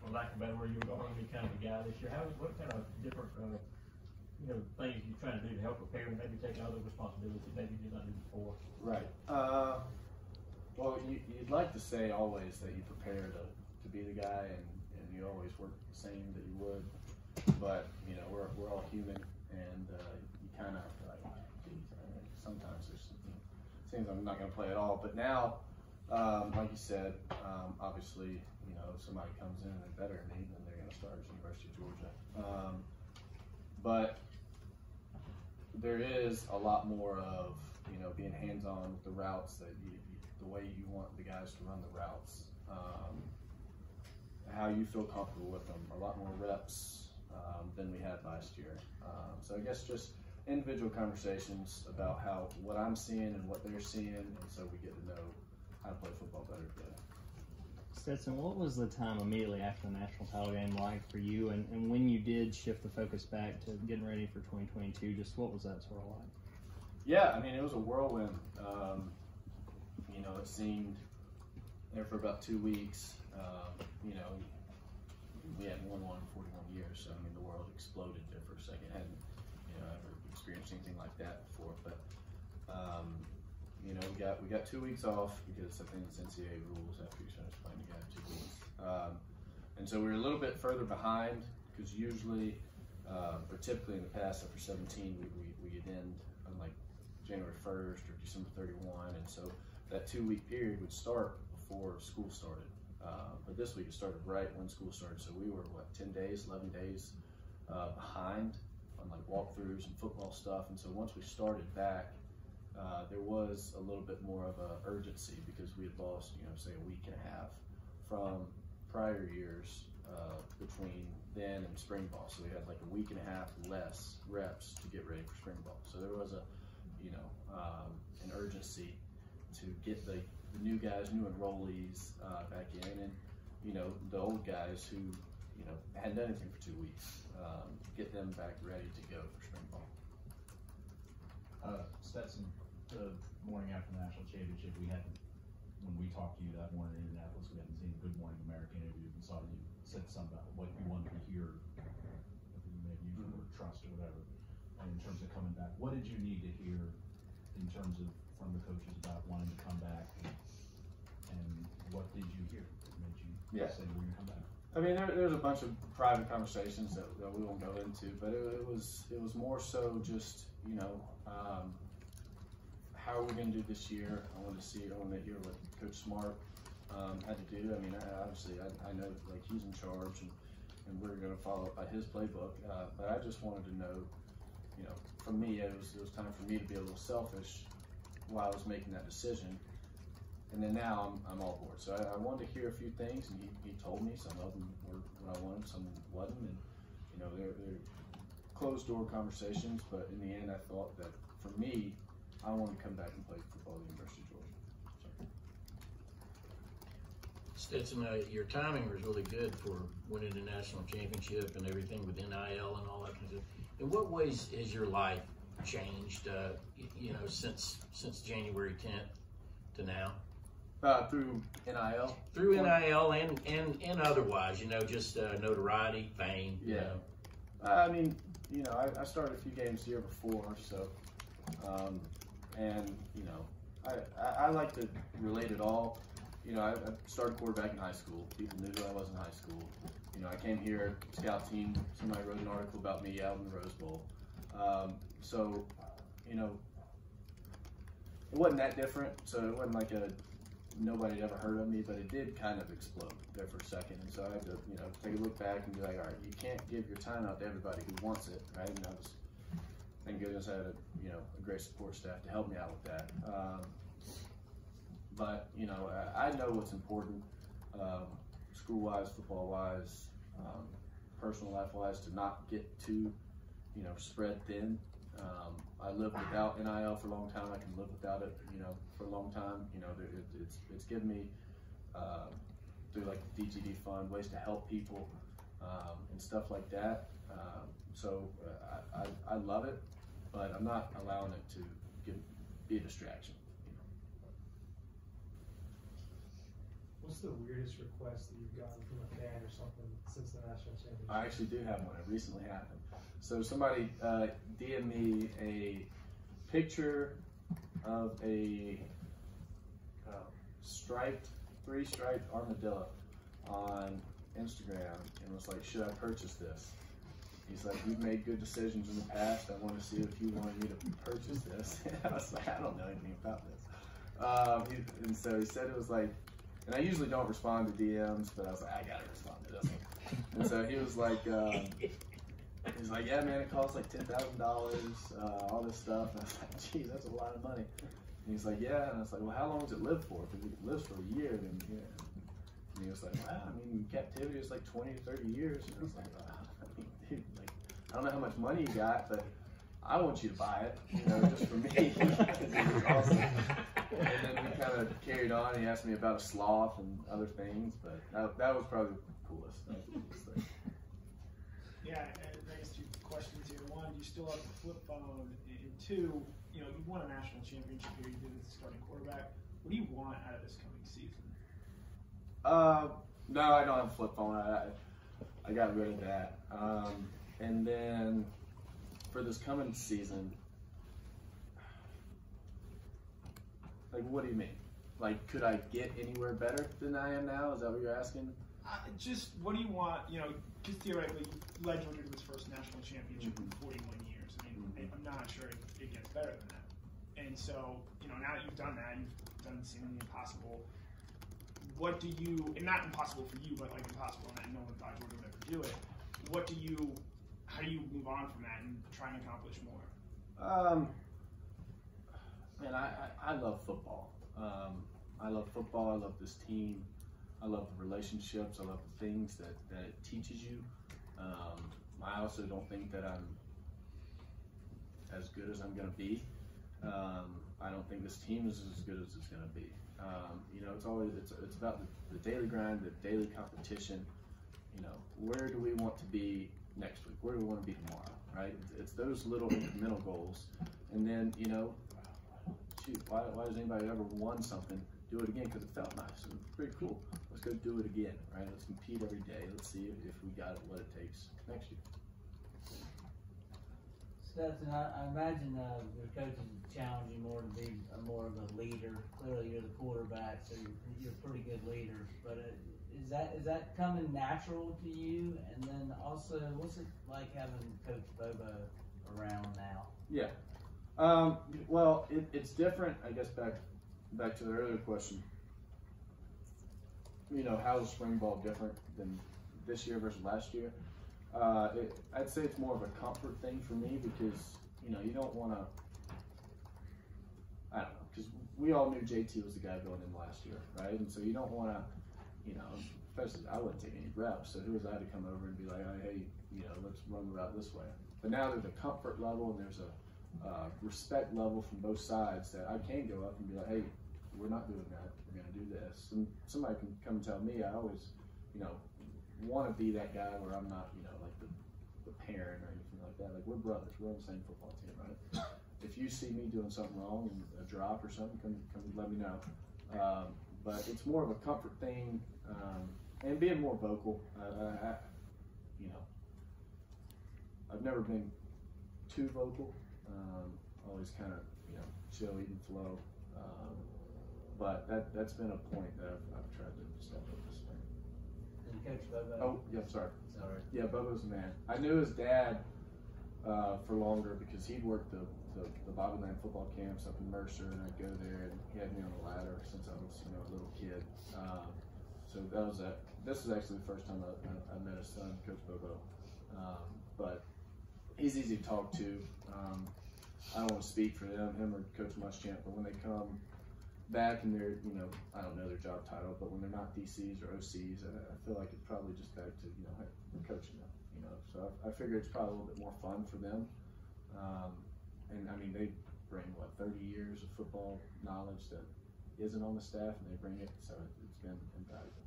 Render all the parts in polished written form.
for lack of a better word, you're going to be kind of a guy this year. What kind of different, things you're trying to do to help prepare and maybe take other responsibilities that maybe you did not do before? Right. Well, you'd like to say always that you prepare to be the guy, and you always work the same that you would. But we're all human, and you kind of have to geez, sometimes there's things I'm not going to play at all. But now, like you said, obviously, if somebody comes in and they're better than me, then they're going to start at the University of Georgia. But there is a lot more of being hands-on with the routes, that the way you want the guys to run the routes, how you feel comfortable with them, a lot more reps than we had last year. So I guess just individual conversations about what I'm seeing and what they're seeing, and so we get to know how to play football better together. Stetson, what was the time immediately after the national title game like for you, and when you did shift the focus back to getting ready for 2022, just what was that sort of like? Yeah, I mean, it was a whirlwind. It seemed there for about 2 weeks. We hadn't won one in 41 years, so I mean, the world exploded there for a second. I hadn't ever experienced anything like that before, but we got 2 weeks off because I think it's NCAA rules after you finish playing, you got 2 weeks. And so we were a little bit further behind, because usually, or typically in the past, after 17, we'd end on like January 1st or December 31, and so that 2 week period would start before school started. But this week it started right when school started, so we were 10 days, 11 days behind on like walkthroughs and football stuff. And so once we started back, there was a little bit more of a urgency, because we had lost, say a week and a half from prior years between then and spring ball. So we had like a week and a half less reps to get ready for spring ball. So there was an urgency to get the new guys, new enrollees back in, and the old guys who hadn't done anything for 2 weeks, get them back ready to go for spring ball. Stetson, the morning after the national championship, when we talked to you that morning in Indianapolis, we hadn't seen the Good Morning America interview. We saw you said something about what you wanted to hear, maybe use the word trust or whatever, in terms of coming back. What did you need to hear in terms of from the coaches about wanting to come back, and what did you hear that made you say we're going to come back? I mean, there's a bunch of private conversations that we won't go into, but it was more so just how are we going to do this year. I want to hear what Coach Smart had to do. I mean, obviously I know like he's in charge, and we're going to follow up by his playbook, but I just wanted to know, for me, it was time for me to be a little selfish while I was making that decision. And then now I'm all board. So I wanted to hear a few things, and he told me some of them were what I wanted, some wasn't. And they're closed door conversations, but in the end I thought that for me, I wanted to come back and play football at the University of Georgia. Stetson, your timing was really good for winning the national championship and everything with NIL and all that kind of stuff. In what ways has your life changed, since January 10th to now? Through NIL? Through NIL and otherwise, just notoriety, fame. Yeah. I mean, I started a few games the year before, so, I like to relate it all. I started quarterback in high school. People knew who I was in high school. I came here, scout team, somebody wrote an article about me out in the Rose Bowl. So, it wasn't that different, so it wasn't like nobody had ever heard of me, but it did kind of explode there for a second. And so I had to, take a look back and be like, all right, you can't give your time out to everybody who wants it, right? And thank goodness I had a great support staff to help me out with that. But I know what's important, school-wise, football-wise, personal life-wise, to not get too, spread thin. I lived without NIL for a long time. I can live without it, for a long time. It's given me, through like the DGD fund, ways to help people and stuff like that. I love it, but I'm not allowing it to be a distraction. What's the weirdest request that you've gotten from a fan or something since the national championship? I actually do have one. It recently happened. So somebody DM'd me a picture of a three-striped armadillo on Instagram and was like, should I purchase this? He's like, you've made good decisions in the past. I want to see if you wanted me to purchase this. And I was like, I don't know anything about this. And so he said it was like, and I usually don't respond to DMs, but I was like, I gotta respond to this one. And so he was like, he's like, yeah, man, it costs like $10,000, all this stuff. And I was like, geez, that's a lot of money. And he's like, yeah. And I was like, well, how long does it live for? Because it lives for a year. And, yeah. And he was like, wow, I mean, captivity is like 20 to 30 years. And I was like, I mean, dude, like, I don't know how much money you got, but I want you to buy it, you know, just for me. It was awesome. And then we kind of carried on. He asked me about a sloth and other things, but that was probably the coolest. That was the coolest thing. Yeah, and I guess two questions here. One, do you still have the flip phone? And two, you know, you won a national championship here. You did it as a starting quarterback. What do you want out of this coming season? No, I don't have a flip phone. I got rid of that. And then for this coming season, like, what do you mean? Like, could I get anywhere better than I am now? Is that what you're asking? Just what do you want? You know, because theoretically, you led Georgia to its first national championship in 41 years. I mean, I'm not sure it gets better than that. And so, you know, now that you've done that, you've done seemingly impossible. What do you, and not impossible for you, but like impossible, and no one thought Georgia would ever do it. How do you move on from that and try and accomplish more? Man, I love football. I love football. I love this team. I love the relationships. I love the things that it teaches you. I also don't think that I'm as good as I'm going to be. I don't think this team is as good as it's going to be. You know, it's about the daily grind, the daily competition. You know, where do we want to be next week? Where do we want to be tomorrow? Right? It's those little incremental goals, and then, you know, shoot, why does anybody who ever won something do it again? Because it felt nice and pretty cool. Let's go do it again, right? Let's compete every day. Let's see if we got it, what it takes next year. Stetson, I imagine your coaches challenge you more to be more of a leader. Clearly, you're the quarterback, so you're a pretty good leader. But is that coming natural to you? And then also, what's it like having Coach Bobo around now? Yeah. Well, it's different. I guess back to the earlier question. You know, how is spring ball different than this year versus last year? I'd say it's more of a comfort thing for me because, you know, you don't want to, I don't know, because we all knew JT was the guy going in last year, right? And so you don't want to, you know, especially I wouldn't take any reps, so who was I to come over and be like, hey, you know, let's run the route this way. But now there's a comfort level and there's a respect level from both sides that I can go up and be like, hey, we're not doing that, we're going to do this. And somebody can come and tell me. I always, you know, want to be that guy where I'm not, you know, like the parent or anything like that. Like, we're brothers, we're on the same football team, right? If you see me doing something wrong and a drop or something, come let me know. But it's more of a comfort thing, and being more vocal. You know, I've never been too vocal. Always kind of, you know, chill, eat and flow. But that's been a point that I've tried to step up this spring. And Coach Bobo. Oh, yeah, sorry. Sorry. Yeah, Bobo's the man. I knew his dad for longer because he'd worked the Bobbyland football camps up in Mercer, and I'd go there, and he had me on the ladder since I was, you know, a little kid. So that was this is actually the first time I met his son, Coach Bobo. But he's easy to talk to. I don't want to speak for him or Coach Muschamp, but when they come back and they're, you know, I don't know their job title, but when they're not DCs or OCs, I feel like it's probably just back to, you know, coaching them, you know. So I figure it's probably a little bit more fun for them. And I mean, they bring, 30 years of football knowledge that isn't on the staff, and they bring it, so it's been invaluable.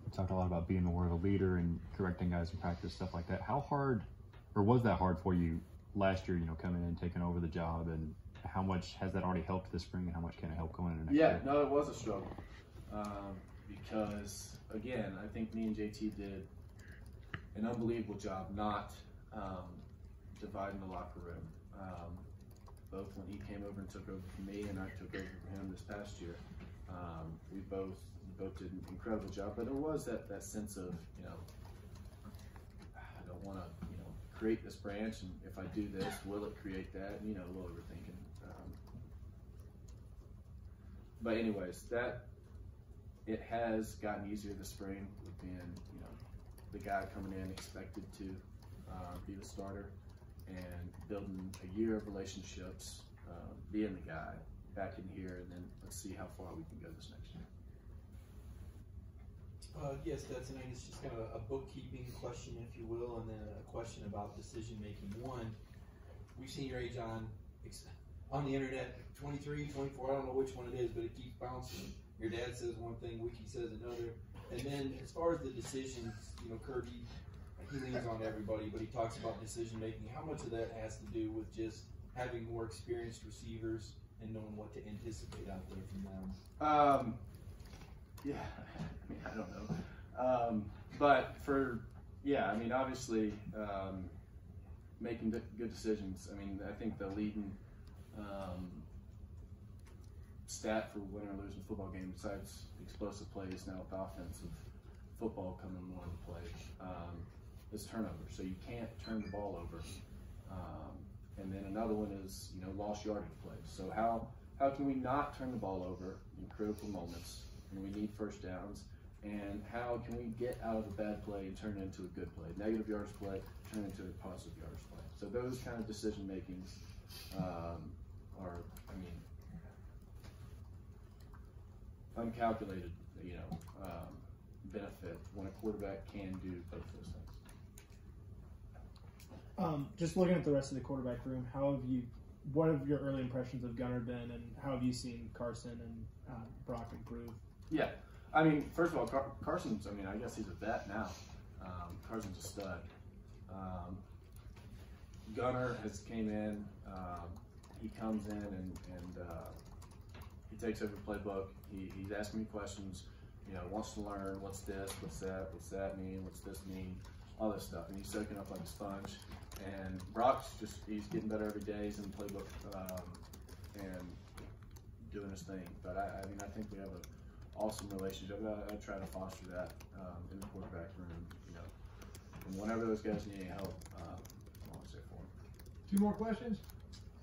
We talked a lot about being more of a leader and correcting guys in practice, stuff like that. How hard, or was that hard for you last year, you know, coming in and taking over the job, and how much has that already helped this spring, and how much can it help going into next year? Yeah, no, it was a struggle. because, again, I think me and JT did an unbelievable job not dividing the locker room. Both when he came over and took over for me and I took over for him this past year. We both did an incredible job, but there was that sense of, you know, I don't want to, you know, create this branch, and if I do this, will it create that? And, you know, a little overthinking. But anyways, it has gotten easier this spring with being, you know, the guy coming in expected to be the starter, and building a year of relationships, being the guy back in here, and then let's see how far we can go this next year. Yes, Stetson, I guess just kind of a bookkeeping question, if you will, and then a question about decision making. One, we've seen your age on the internet, 23, 24, I don't know which one it is, but it keeps bouncing. Your dad says one thing, Wiki says another. And then as far as the decisions, you know, Kirby, he leans on everybody, but he talks about decision making. How much of that has to do with just having more experienced receivers and knowing what to anticipate out there from them? Yeah, I mean, I don't know. But I mean, obviously, making good decisions. I mean, I think the leading stat for winning or losing a football game, besides explosive plays now with offensive football coming more into play, is turnover. So you can't turn the ball over. And then another one is, you know, lost yardage plays. So how can we not turn the ball over in critical moments when we need first downs? And how can we get out of a bad play and turn it into a good play? Negative yards play, turn it into a positive yards play. So those kind of decision makings are, I mean, uncalculated, you know, benefit when a quarterback can do both those things. Just looking at the rest of the quarterback room, what have your early impressions of Gunnar been, and how have you seen Carson and Brock improve? Yeah, I mean, first of all, Carson's, I mean, I guess he's a vet now. Carson's a stud. Gunnar has came in, he comes in and he takes over the playbook. He's asking me questions, you know, wants to learn, what's this, what's that mean, what's this mean, all this stuff. And he's soaking up like a sponge. And Brock's he's getting better every day. He's in the playbook and doing his thing. But I mean, I think we have an awesome relationship. I try to foster that in the quarterback room, you know. And whenever those guys need any help, I'm always there for them. Two more questions.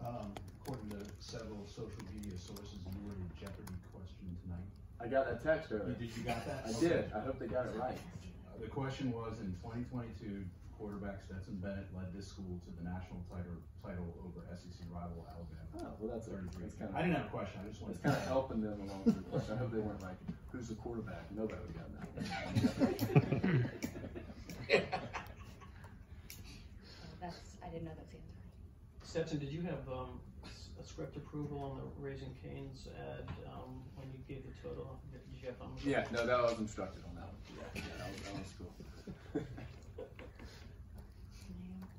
According to several social media sources, you were the Jeopardy question tonight. I got that text earlier. You got that? I did. I hope they got it right. The question was, in 2022, quarterback Stetson Bennett led this school to the national title over SEC rival Alabama. Oh, well, that's kind of. I didn't have a question. I just wanted to kind of helping them along with the question. I hope they weren't like, "Who's the quarterback?" Nobody would have gotten that. I didn't know that was the answer. Stetson, did you have a script approval on the Raising Cane's ad when you gave the total? Did you have Yeah, no, that was instructed on that one. Yeah, that was cool.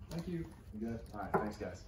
Thank you. You good? All right, thanks, guys.